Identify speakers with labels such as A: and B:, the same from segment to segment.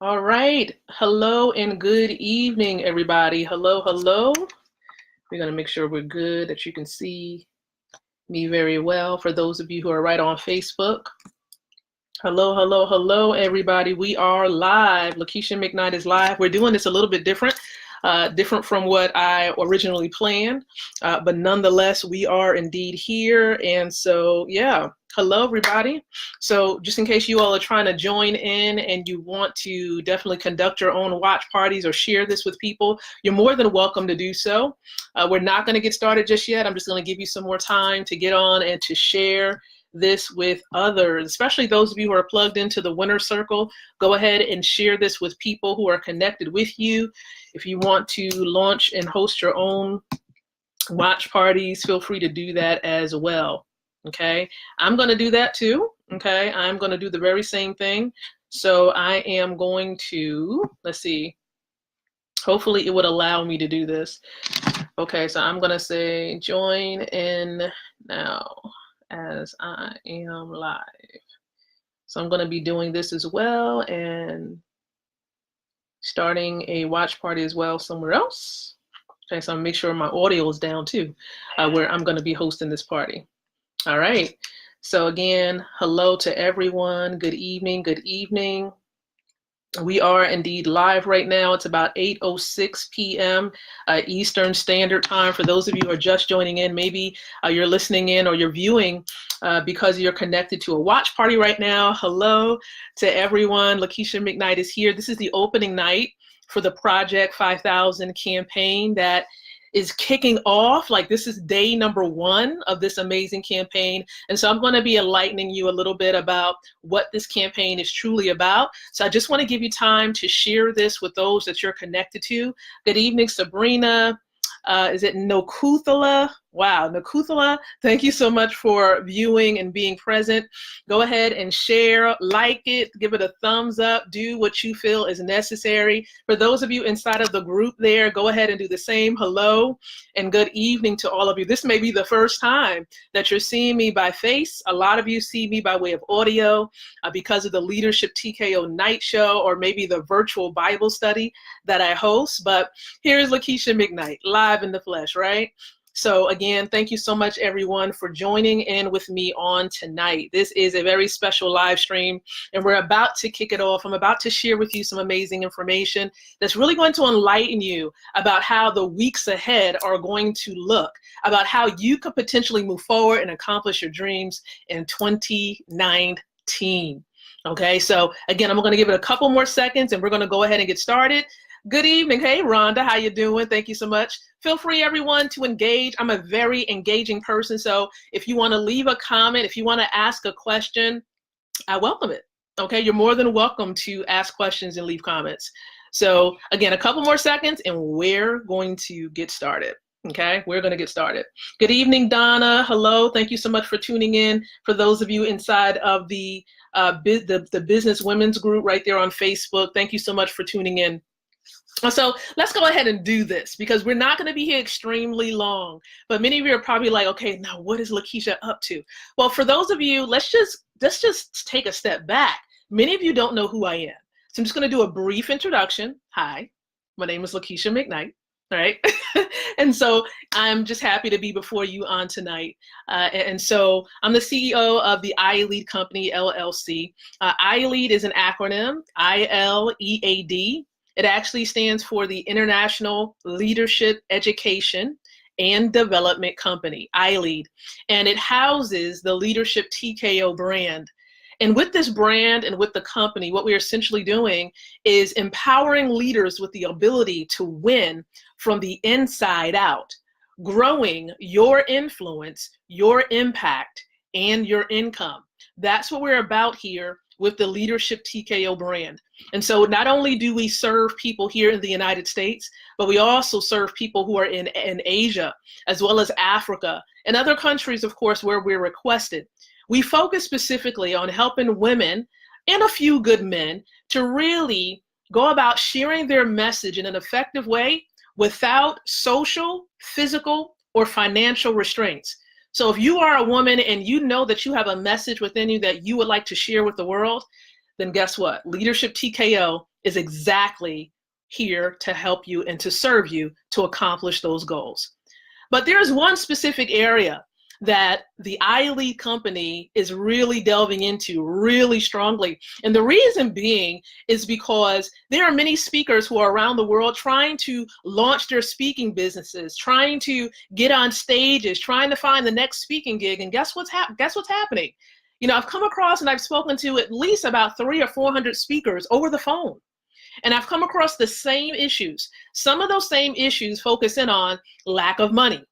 A: All right. Hello and good evening, everybody. Hello, hello. We're going to make sure we're good, that you can see me very well. For those of you who are right on Facebook, hello, hello, hello, everybody. We are live. Lakeisha McKnight is live. We're doing this a little bit different from what I originally planned, but nonetheless, we are indeed here. And so, yeah, hello, everybody. So just in case you all are trying to join in and you want to definitely conduct your own watch parties or share this with people, you're more than welcome to do so. We're not going to get started just yet. I'm just going to give you some more time to get on and to share this with others, especially those of you who are plugged into the winner circle. Go ahead and share this with people who are connected with you. If you want to launch and host your own watch parties, feel free to do that as well. Okay, I'm going to do that too. Okay, I'm going to do the very same thing. So I am going to, let's see, hopefully it would allow me to do this. Okay, so I'm going to say join in now as I am live. So I'm going to be doing this as well and starting a watch party as well somewhere else. Okay, so I'm gonna make sure my audio is down too, where I'm going to be hosting this party. All right. So again, hello to everyone. Good evening. Good evening. We are indeed live right now. It's about 8:06 p.m. Eastern Standard Time. For those of you who are just joining in, maybe you're listening in or you're viewing because you're connected to a watch party right now. Hello to everyone. Lakeisha McKnight is here. This is the opening night for the Project 5000 campaign that is kicking off. Like, this is day number 1 of this amazing campaign. And so I'm going to be enlightening you a little bit about what this campaign is truly about. So I just want to give you time to share this with those that you're connected to. Good evening, Sabrina. Is it Nokuthala? Wow, Nokuthala, thank you so much for viewing and being present. Go ahead and share, like it, give it a thumbs up, do what you feel is necessary. For those of you inside of the group there, go ahead and do the same. Hello and good evening to all of you. This may be the first time that you're seeing me by face. A lot of you see me by way of audio because of the Leadership TKO Night Show or maybe the virtual Bible study that I host. But here's Lakeisha McKnight, live in the flesh, right? So again, thank you so much, everyone, for joining in with me on tonight. This is a very special live stream, and we're about to kick it off. I'm about to share with you some amazing information that's really going to enlighten you about how the weeks ahead are going to look, about how you could potentially move forward and accomplish your dreams in 2019. Okay, so again, I'm going to give it a couple more seconds, and we're going to go ahead and get started. Good evening. Hey, Rhonda, how you doing? Thank you so much. Feel free, everyone, to engage. I'm a very engaging person, so if you want to leave a comment, if you want to ask a question, I welcome it. Okay, you're more than welcome to ask questions and leave comments. So again, a couple more seconds, and we're going to get started. Okay, we're going to get started. Good evening, Donna. Hello. Thank you so much for tuning in. For those of you inside of the Business Women's Group right there on Facebook, thank you so much for tuning in. So let's go ahead and do this because we're not going to be here extremely long. But many of you are probably like, okay, now what is Lakeisha up to? Well, for those of you, let's just take a step back. Many of you don't know who I am. So I'm just going to do a brief introduction. Hi, my name is Lakeisha McKnight. All right. And so I'm just happy to be before you on tonight. And so I'm the CEO of the ILEAD Company, LLC. ILEAD is an acronym, ILEAD. It actually stands for the International Leadership Education and Development Company, ILEAD. And it houses the Leadership TKO brand. And with this brand and with the company, what we're essentially doing is empowering leaders with the ability to win from the inside out, growing your influence, your impact, and your income. That's what we're about here with the Leadership TKO brand. And so not only do we serve people here in the United States, but we also serve people who are in Asia, as well as Africa, and other countries, of course, where we're requested. We focus specifically on helping women and a few good men to really go about sharing their message in an effective way without social, physical, or financial restraints. So if you are a woman and you know that you have a message within you that you would like to share with the world, then guess what? Leadership TKO is exactly here to help you and to serve you to accomplish those goals. But there's one specific area that the ILEAD Company is really delving into really strongly. And the reason being is because there are many speakers who are around the world trying to launch their speaking businesses, trying to get on stages, trying to find the next speaking gig. And guess what's happening? You know, I've come across and I've spoken to at least about 300 or 400 speakers over the phone. And I've come across the same issues. Some of those same issues focus in on lack of money,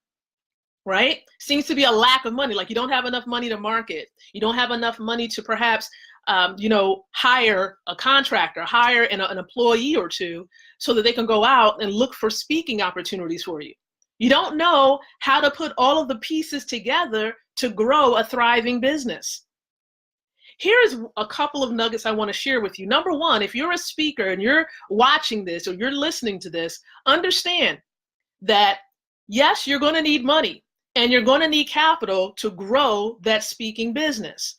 A: right? Seems to be a lack of money. Like you don't have enough money to market. You don't have enough money to perhaps, hire a contractor, hire an employee or two so that they can go out and look for speaking opportunities for you. You don't know how to put all of the pieces together to grow a thriving business. Here's a couple of nuggets I want to share with you. Number one, if you're a speaker and you're watching this or you're listening to this, understand that yes, you're going to need money and you're going to need capital to grow that speaking business.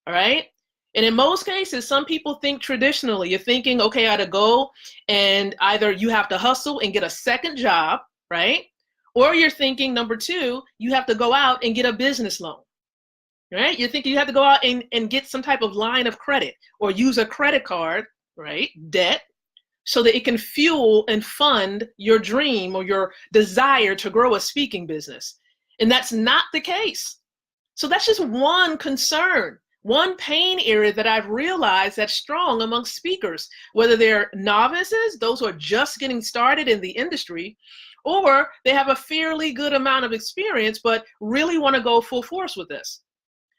A: All right. And in most cases, some people think traditionally, you're thinking, okay, I got to go and either you have to hustle and get a second job, right? Or you're thinking, number two, you have to go out and get a business loan. Right? You're thinking you have to go out and get some type of line of credit or use a credit card, right? Debt, so that it can fuel and fund your dream or your desire to grow a speaking business. And that's not the case. So that's just one concern, one pain area that I've realized that's strong among speakers, whether they're novices, those who are just getting started in the industry, or they have a fairly good amount of experience, but really want to go full force with this.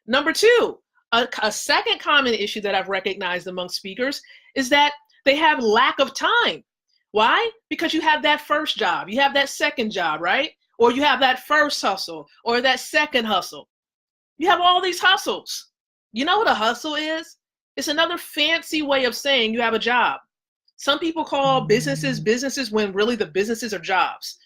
A: Number two, a second common issue that I've recognized among speakers is that they have lack of time. Why? Because you have that first job, you have that second job, right? Or you have that first hustle or that second hustle. You have all these hustles. You know what a hustle is? It's another fancy way of saying you have a job. Some people call businesses when really the businesses are jobs.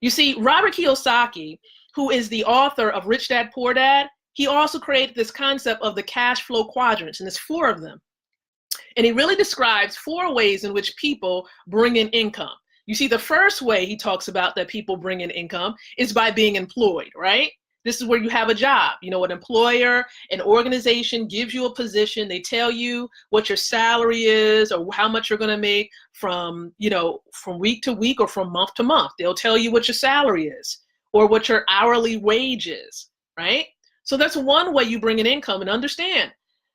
A: You see, Robert Kiyosaki, who is the author of Rich Dad, Poor Dad, he also created this concept of the cash flow quadrants, and there's 4 of them. And he really describes 4 ways in which people bring in income. You see, the first way he talks about that people bring in income is by being employed, right? This is where you have a job. You know, an employer, an organization gives you a position. They tell you what your salary is or how much you're going to make from week to week or from month to month. They'll tell you what your salary is or what your hourly wage is, right? So that's one way you bring in income. And understand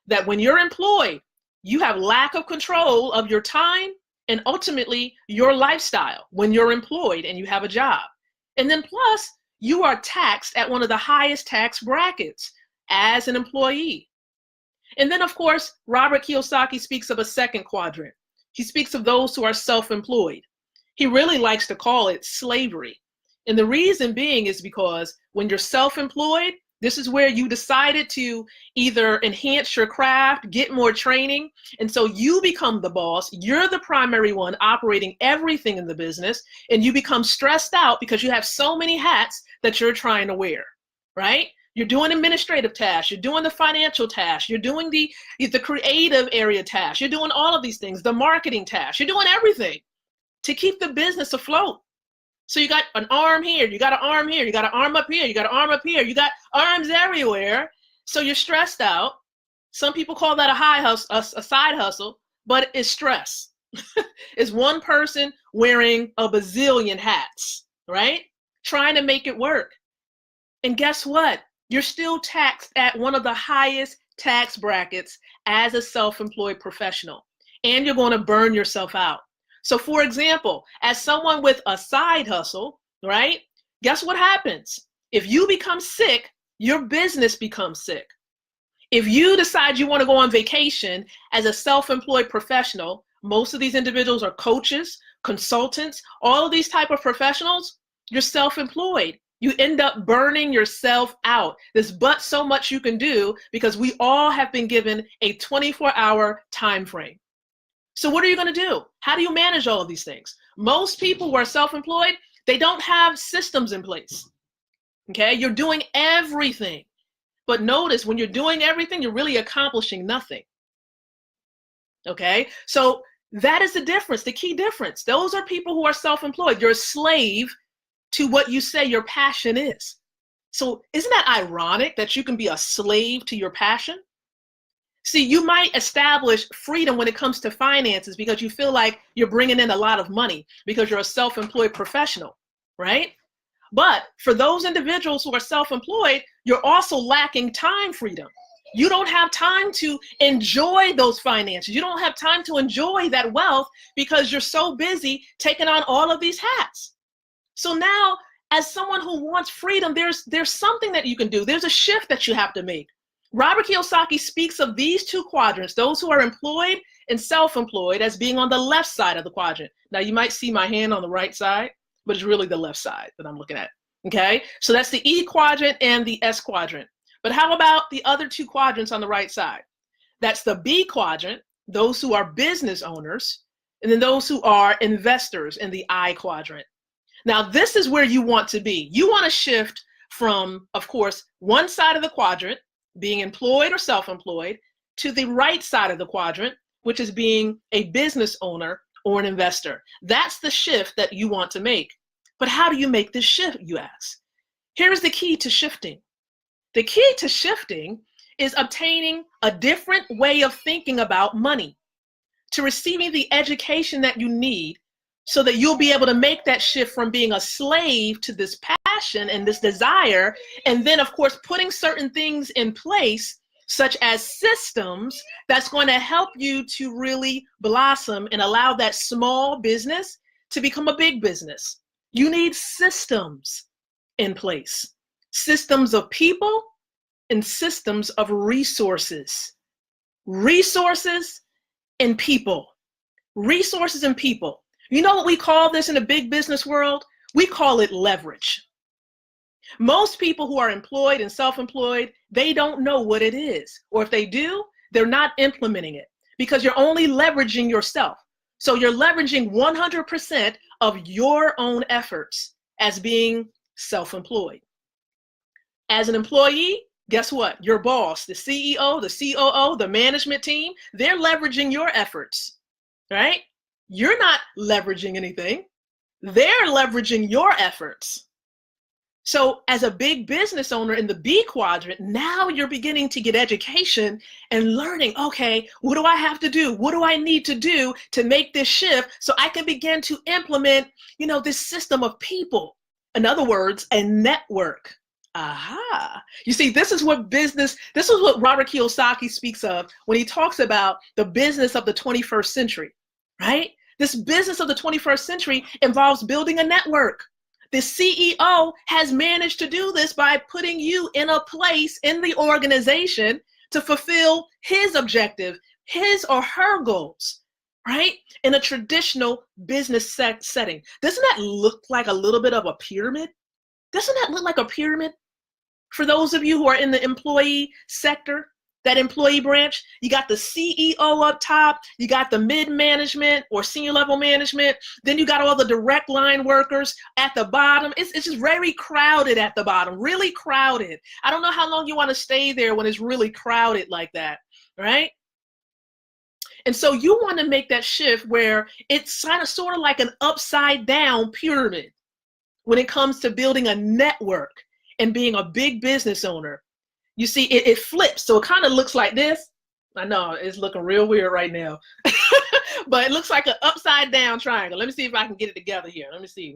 A: that when you're employed, you have lack of control of your time and ultimately your lifestyle when you're employed and you have a job. And then plus, you are taxed at one of the highest tax brackets as an employee. And then, of course, Robert Kiyosaki speaks of a second quadrant. He speaks of those who are self-employed. He really likes to call it slavery. And the reason being is because when you're self-employed, this is where you decided to either enhance your craft, get more training, and so you become the boss. You're the primary one operating everything in the business, and you become stressed out because you have so many hats that you're trying to wear, right? You're doing administrative tasks, you're doing the financial tasks, you're doing the creative area tasks, you're doing all of these things, the marketing tasks, you're doing everything to keep the business afloat. So you got an arm here, you got an arm here, you got an arm up here, you got an arm up here, you got arms everywhere. So you're stressed out. Some people call that a side hustle, but it's stress. It's one person wearing a bazillion hats, right? Trying to make it work. And guess what? You're still taxed at one of the highest tax brackets as a self-employed professional, and you're going to burn yourself out. So for example, as someone with a side hustle, right? Guess what happens? If you become sick, your business becomes sick. If you decide you want to go on vacation as a self-employed professional, most of these individuals are coaches, consultants, all of these type of professionals, you're self-employed. You end up burning yourself out. There's but so much you can do because we all have been given a 24-hour time frame. So what are you going to do? How do you manage all of these things? Most people who are self-employed, they don't have systems in place. Okay, you're doing everything. But notice when you're doing everything, you're really accomplishing nothing. Okay, so That is the difference, the key difference. Those are people who are self-employed. You're a slave to what you say your passion is. So isn't that ironic that you can be a slave to your passion? See, you might establish freedom when it comes to finances because you feel like you're bringing in a lot of money because you're a self-employed professional, right? But for those individuals who are self-employed, you're also lacking time freedom. You don't have time to enjoy those finances. You don't have time to enjoy that wealth because you're so busy taking on all of these hats. So now, as someone who wants freedom, there's something that you can do. There's a shift that you have to make. Robert Kiyosaki speaks of these two quadrants, those who are employed and self-employed, as being on the left side of the quadrant. Now, you might see my hand on the right side, but it's really the left side that I'm looking at, okay? So that's the E quadrant and the S quadrant. But how about the other two quadrants on the right side? That's the B quadrant, those who are business owners, and then those who are investors in the I quadrant. Now, this is where you want to be. You want to shift from, of course, one side of the quadrant, being employed or self-employed, to the right side of the quadrant, which is being a business owner or an investor. That's the shift that you want to make. But how do you make this shift, you ask? Here's the key to shifting. The key to shifting is obtaining a different way of thinking about money, to receiving the education that you need so that you'll be able to make that shift from being a slave to this passion and this desire, and then, of course, putting certain things in place, such as systems, that's going to help you to really blossom and allow that small business to become a big business. You need systems in place. Systems of people and systems of resources. Resources and people. Resources and people. You know what we call this in the big business world? We call it leverage. Most people who are employed and self-employed, they don't know what it is. Or if they do, they're not implementing it because you're only leveraging yourself. So you're leveraging 100% of your own efforts as being self-employed. As an employee, guess what? Your boss, the CEO, the COO, the management team, they're leveraging your efforts, right? You're not leveraging anything. They're leveraging your efforts. So as a big business owner in the B quadrant, now you're beginning to get education and learning, okay, what do I have to do? What do I need to do to make this shift so I can begin to implement, this system of people? In other words, a network. Aha. You see, this is what Robert Kiyosaki speaks of when he talks about the business of the 21st century, right? This business of the 21st century involves building a network. The CEO has managed to do this by putting you in a place in the organization to fulfill his objective, his or her goals, right? In a traditional business setting. Doesn't that look like a little bit of a pyramid? Doesn't that look like a pyramid? For those of you who are in the employee sector, that employee branch, you got the CEO up top, you got the mid-management or senior level management, then you got all the direct line workers at the bottom. It's just very crowded at the bottom, really crowded. I don't know how long you want to stay there when it's really crowded like that, right? And so you want to make that shift where it's sort of like an upside down pyramid when it comes to building a network and being a big business owner. You see, it flips. So it kind of looks like this. I know it's looking real weird right now, but it looks like an upside down triangle. Let me see if I can get it together here. Let me see.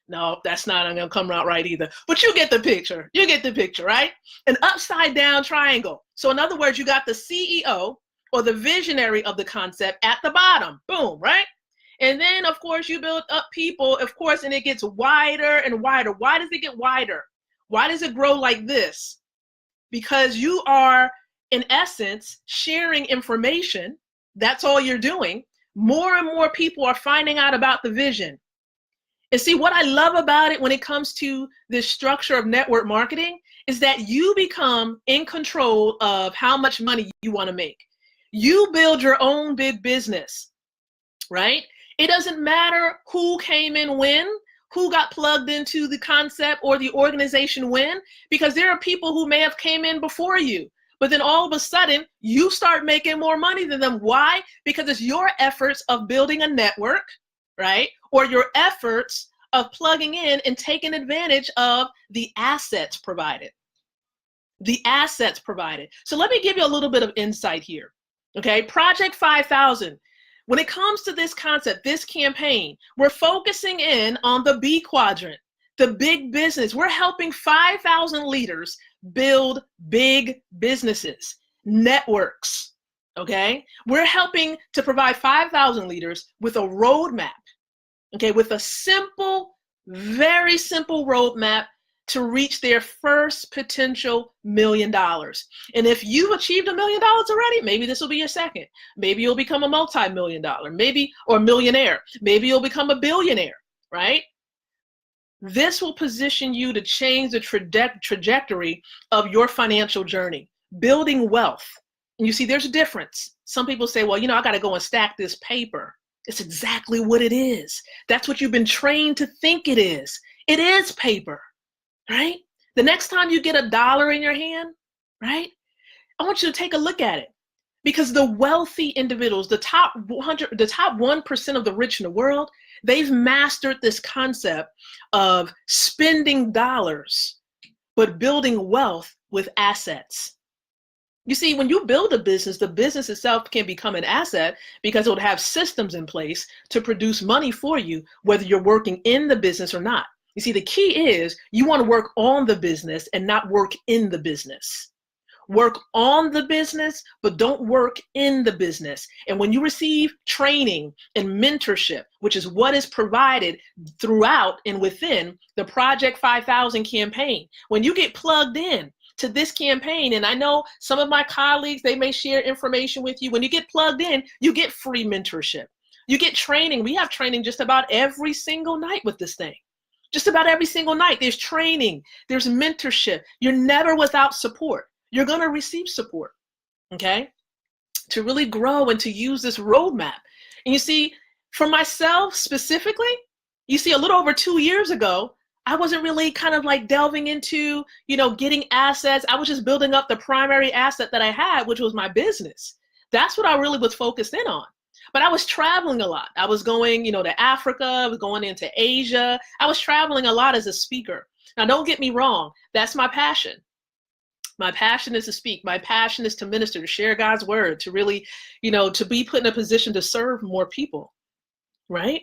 A: No, that's not going to come out right either, but you get the picture. You get the picture, right? An upside down triangle. So in other words, you got the CEO or the visionary of the concept at the bottom. Boom, right? And then, of course, you build up people, of course, and it gets wider and wider. Why does it get wider? Why does it grow like this? Because you are, in essence, sharing information. That's all you're doing. More and more people are finding out about the vision. And see, what I love about it when it comes to this structure of network marketing is that you become in control of how much money you want to make. You build your own big business, right? It doesn't matter who came in when, who got plugged into the concept or the organization when, because there are people who may have came in before you, But then all of a sudden, you start making more money than them. Why? Because it's your efforts of building a network, right? Or your efforts of plugging in and taking advantage of the assets provided. The assets provided. So let me give you a little bit of insight here. Okay, Project 5000. When it comes to this concept, this campaign, we're focusing in on the B quadrant, the big business. We're helping 5,000 leaders build big businesses, networks, okay? We're helping to provide 5,000 leaders with a roadmap, okay, with a simple, very simple roadmap to reach their first potential $1 million. And if you've achieved $1 million already, maybe this will be your second. Maybe you'll become a multi-million-dollar, maybe, or millionaire. Maybe you'll become a billionaire, right? This will position you to change the trajectory of your financial journey, building wealth. And you see, there's a difference. Some people say, well, I got to go and stack this paper. It's exactly what it is. That's what you've been trained to think it is. It is paper. Right? The next time you get $1 in your hand, right? I want you to take a look at it, because the wealthy individuals, the top 1% of the rich in the world, they've mastered this concept of spending dollars, but building wealth with assets. You see, when you build a business, the business itself can become an asset because it would have systems in place to produce money for you, whether you're working in the business or not. You see, the key is you want to work on the business and not work in the business. Work on the business, but don't work in the business. And when you receive training and mentorship, which is what is provided throughout and within the Project 5000 campaign, when you get plugged in to this campaign, and I know some of my colleagues, they may share information with you. When you get plugged in, you get free mentorship. You get training. We have training just about every single night with this thing. Just about every single night, there's training, there's mentorship. You're never without support. You're going to receive support, okay, to really grow and to use this roadmap. And you see, for myself specifically, you see, a little over 2 years ago, I wasn't really kind of like delving into, getting assets. I was just building up the primary asset that I had, which was my business. That's what I really was focused in on. But I was traveling a lot. I was going, to Africa. I was going into Asia. I was traveling a lot as a speaker. Now, don't get me wrong. That's my passion. My passion is to speak. My passion is to minister, to share God's word, to really, to be put in a position to serve more people, right?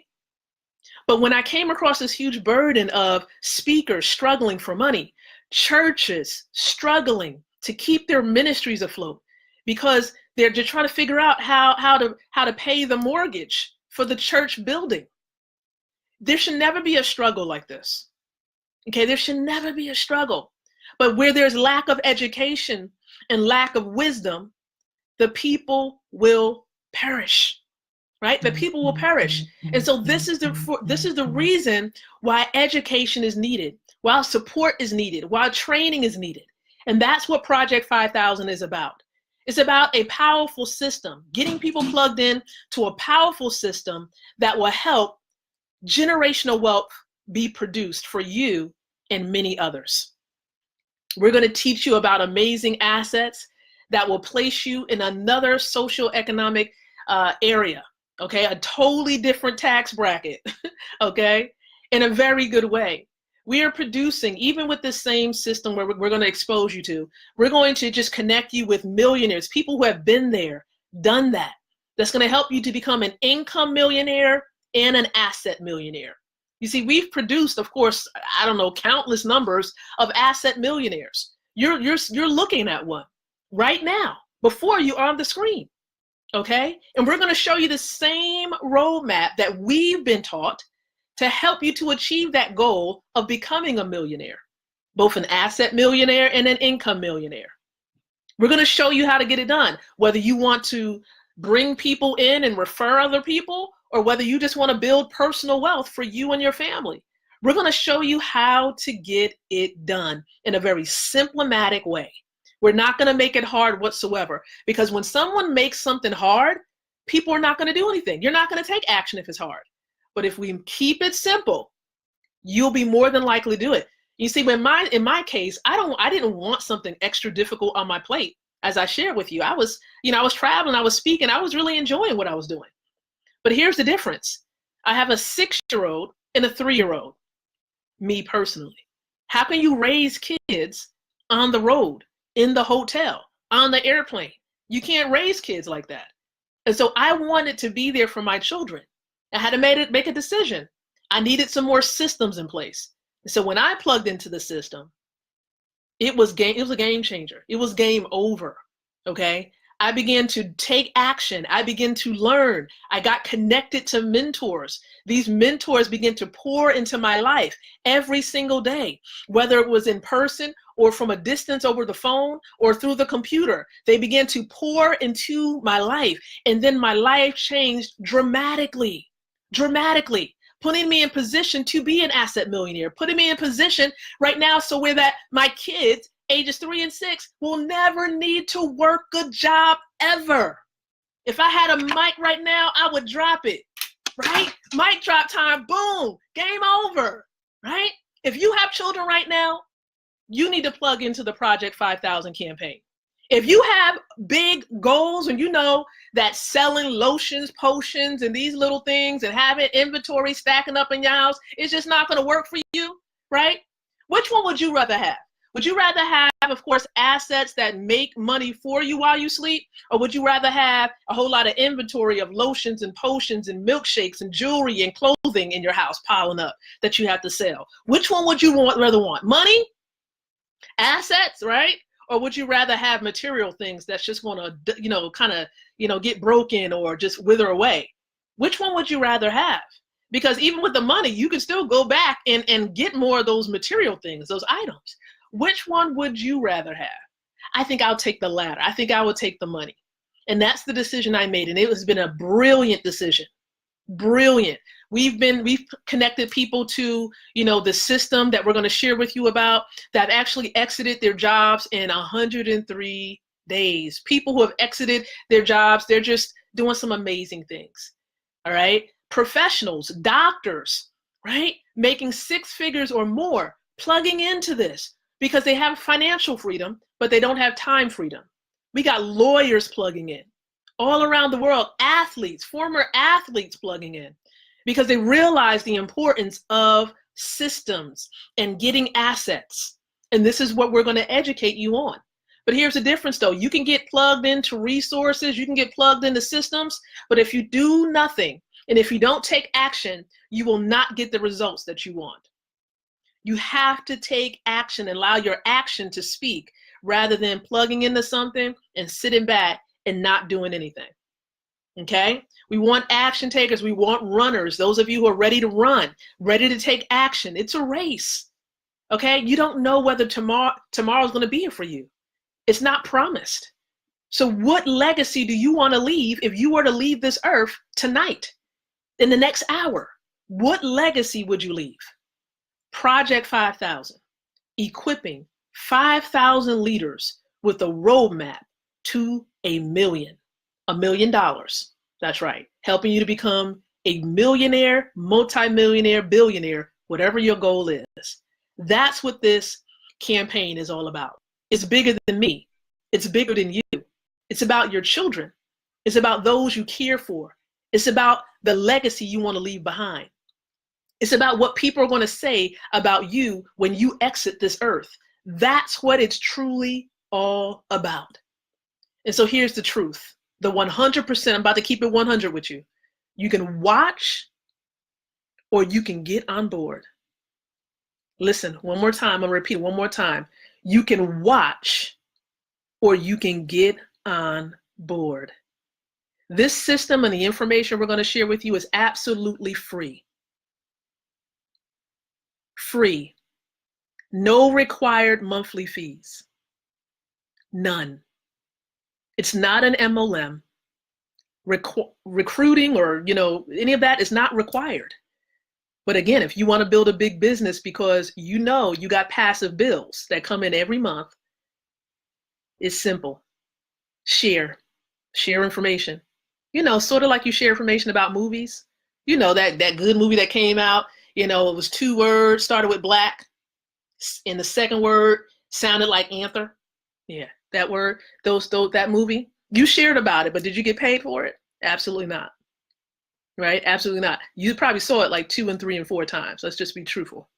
A: But when I came across this huge burden of speakers struggling for money, churches struggling to keep their ministries afloat, because they're just trying to figure out how to pay the mortgage for the church building. There should never be a struggle like this. Okay, there should never be a struggle. But where there's lack of education and lack of wisdom, the people will perish. Right? The people will perish. And so this is the reason why education is needed, why support is needed, why training is needed. And that's what Project 5000 is about. It's about a powerful system, getting people plugged in to a powerful system that will help generational wealth be produced for you and many others. We're going to teach you about amazing assets that will place you in another social economic area, okay? A totally different tax bracket, okay? In a very good way. We are producing, even with the same system where we're going to expose you to, we're going to just connect you with millionaires, people who have been there, done that. That's going to help you to become an income millionaire and an asset millionaire. You see, we've produced, of course, I don't know, countless numbers of asset millionaires. You're looking at one right now before you on the screen, okay? And we're going to show you the same roadmap that we've been taught to help you to achieve that goal of becoming a millionaire, both an asset millionaire and an income millionaire. We're going to show you how to get it done, whether you want to bring people in and refer other people, or whether you just want to build personal wealth for you and your family. We're going to show you how to get it done in a very symptomatic way. We're not going to make it hard whatsoever, because when someone makes something hard, people are not going to do anything. You're not going to take action if it's hard. But if we keep it simple, you'll be more than likely to do it. You see, in my case, I didn't want something extra difficult on my plate. As I shared with you, I was traveling, I was speaking, I was really enjoying what I was doing. But here's the difference. I have a 6-year-old and a 3-year-old, me personally. How can you raise kids on the road, in the hotel, on the airplane? You can't raise kids like that. And so I wanted to be there for my children. I had to make a decision. I needed some more systems in place. And so when I plugged into the system, it was a game changer. It was game over. Okay. I began to take action. I began to learn. I got connected to mentors. These mentors began to pour into my life every single day, whether it was in person or from a distance over the phone or through the computer. They began to pour into my life. And then my life changed dramatically, putting me in position to be an asset millionaire, putting me in position right now so where that my kids, ages 3 and 6, will never need to work a job ever. If I had a mic right now, I would drop it, right? Mic drop time, boom, game over, right? If you have children right now, you need to plug into the Project 5000 campaign. If you have big goals and you know that selling lotions, potions, and these little things and having inventory stacking up in your house is just not going to work for you, right? Which one would you rather have? Would you rather have, of course, assets that make money for you while you sleep? Or would you rather have a whole lot of inventory of lotions and potions and milkshakes and jewelry and clothing in your house piling up that you have to sell? Which one would you rather want? Money? Assets, right? Or would you rather have material things that's just going to, get broken or just wither away? Which one would you rather have? Because even with the money, you can still go back and get more of those material things, those items. Which one would you rather have? I think I'll take the latter. I think I would take the money. And that's the decision I made. And it has been a brilliant decision. Brilliant. We've connected people to, the system that we're going to share with you about that actually exited their jobs in 103 days. People who have exited their jobs, they're just doing some amazing things. All right. Professionals, doctors, right? Making 6 figures or more, plugging into this because they have financial freedom, but they don't have time freedom. We got lawyers plugging in all around the world, athletes, former athletes plugging in because they realize the importance of systems and getting assets. And this is what we're going to educate you on. But here's the difference though. You can get plugged into resources, you can get plugged into systems, but if you do nothing and if you don't take action, you will not get the results that you want. You have to take action and allow your action to speak rather than plugging into something and sitting back and not doing anything. Okay? We want action takers. We want runners. Those of you who are ready to run, ready to take action. It's a race. Okay? You don't know whether tomorrow's going to be here for you. It's not promised. So what legacy do you want to leave if you were to leave this earth tonight, in the next hour? What legacy would you leave? Project 5000, equipping 5,000 leaders with a roadmap to $1 million. $1 million. That's right. Helping you to become a millionaire, multimillionaire, billionaire, whatever your goal is. That's what this campaign is all about. It's bigger than me. It's bigger than you. It's about your children. It's about those you care for. It's about the legacy you want to leave behind. It's about what people are going to say about you when you exit this earth. That's what it's truly all about. And so here's the truth. The 100%, I'm about to keep it 100 with you. You can watch or you can get on board. Listen, one more time. I'm going to repeat it one more time. You can watch or you can get on board. This system and the information we're going to share with you is absolutely free. Free. No required monthly fees. None. It's not an MLM. Recruiting or, any of that is not required. But again, if you want to build a big business because you got passive bills that come in every month, it's simple. Share information. Sort of like you share information about movies. That good movie that came out, it was 2 words, started with black, and the second word sounded like anther. Yeah, that movie? You shared about it, but did you get paid for it? Absolutely not. Right? Absolutely not. You probably saw it like 2 and 3 and 4 times. Let's just be truthful.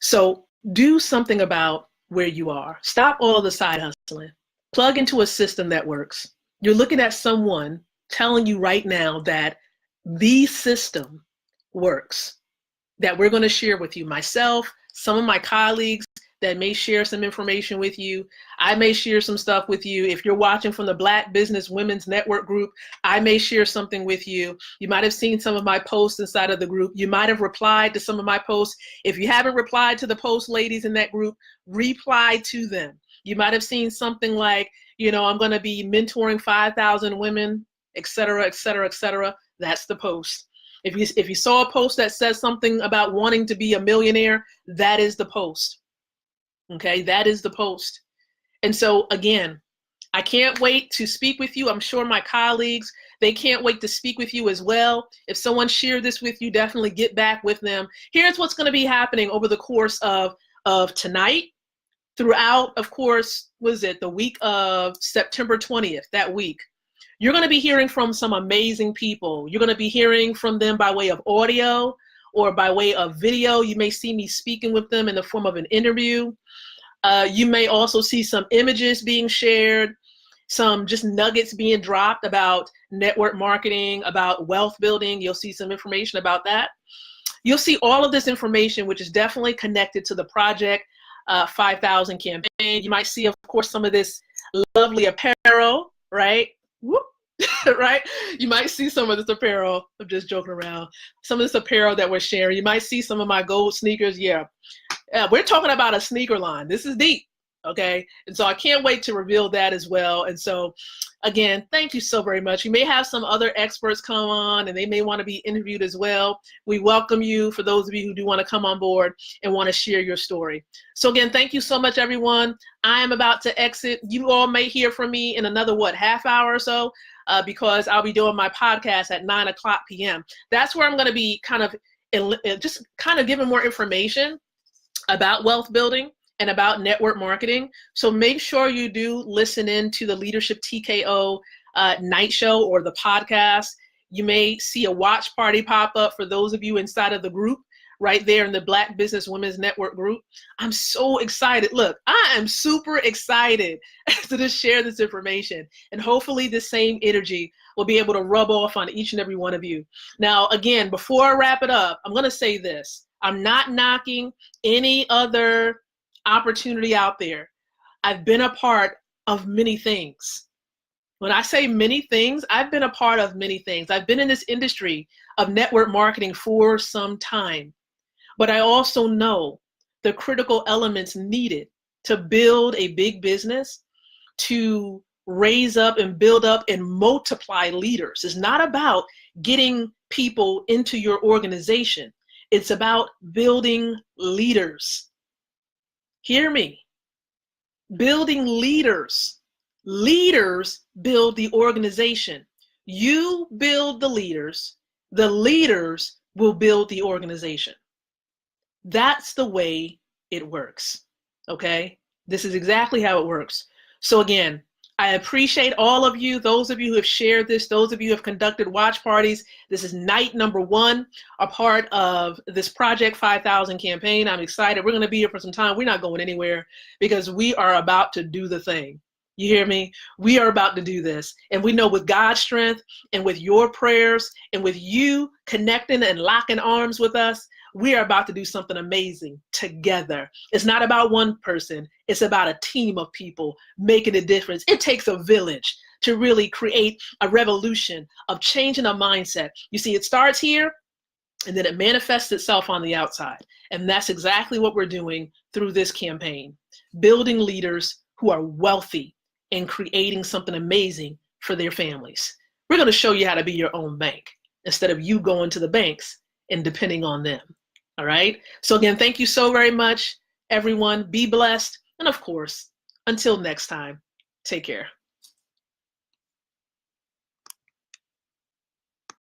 A: So do something about where you are. Stop all the side hustling. Plug into a system that works. You're looking at someone telling you right now that the system works, that we're going to share with you. Myself, some of my colleagues that may share some information with you. I may share some stuff with you. If you're watching from the Black Business Women's Network group, I may share something with you. You might have seen some of my posts inside of the group. You might have replied to some of my posts. If you haven't replied to the post, ladies in that group, reply to them. You might have seen something like, I'm going to be mentoring 5,000 women, et cetera, et cetera, et cetera. That's the post. If you saw a post that says something about wanting to be a millionaire, that is the post. Okay, that is the post. And so again, I can't wait to speak with you. I'm sure my colleagues, they can't wait to speak with you as well. If someone shared this with you, definitely get back with them. Here's what's going to be happening over the course of tonight, throughout, of course, the week of September 20th, that week. You're going to be hearing from some amazing people. You're going to be hearing from them by way of audio or by way of video. You may see me speaking with them in the form of an interview. You may also see some images being shared, some just nuggets being dropped about network marketing, about wealth building. You'll see some information about that. You'll see all of this information, which is definitely connected to the Project 5,000 campaign. You might see, of course, some of this lovely apparel, right? Whoop. Right? You might see some of this apparel. I'm just joking around. Some of this apparel that we're sharing. You might see some of my gold sneakers. Yeah, we're talking about a sneaker line. This is deep. Okay. And so I can't wait to reveal that as well. And so again, thank you so very much. You may have some other experts come on and they may want to be interviewed as well. We welcome you, for those of you who do want to come on board and want to share your story. So again, thank you so much, everyone. I am about to exit. You all may hear from me in another, half hour or so, because I'll be doing my podcast at 9:00 p.m. That's where I'm going to be just giving more information about wealth building and about network marketing. So make sure you do listen in to the Leadership TKO night show or the podcast. You may see a watch party pop up for those of you inside of the group right there in the Black Business Women's Network group. I'm so excited. Look, I am super excited to just share this information, and hopefully the same energy will be able to rub off on each and every one of you. Now, again, before I wrap it up, I'm going to say this. I'm not knocking any other opportunity out there. I've been a part of many things. When I say many things, I've been a part of many things. I've been in this industry of network marketing for some time, but I also know the critical elements needed to build a big business, to raise up and build up and multiply leaders. It's not about getting people into your organization. It's about building leaders. Hear me. Building leaders. Leaders build the organization. You build the leaders will build the organization. That's the way it works. Okay? This is exactly how it works. So again, I appreciate all of you, those of you who have shared this, those of you who have conducted watch parties. This is night number 1, a part of this Project 5,000 campaign. I'm excited. We're going to be here for some time. We're not going anywhere because we are about to do the thing. You hear me? We are about to do this. And we know with God's strength and with your prayers and with you connecting and locking arms with us, we are about to do something amazing together. It's not about one person. It's about a team of people making a difference. It takes a village to really create a revolution of changing a mindset. You see, it starts here and then it manifests itself on the outside. And that's exactly what we're doing through this campaign, building leaders who are wealthy and creating something amazing for their families. We're going to show you how to be your own bank instead of you going to the banks and depending on them. All right. So again, thank you so very much, everyone. Be blessed. And of course, until next time, take care.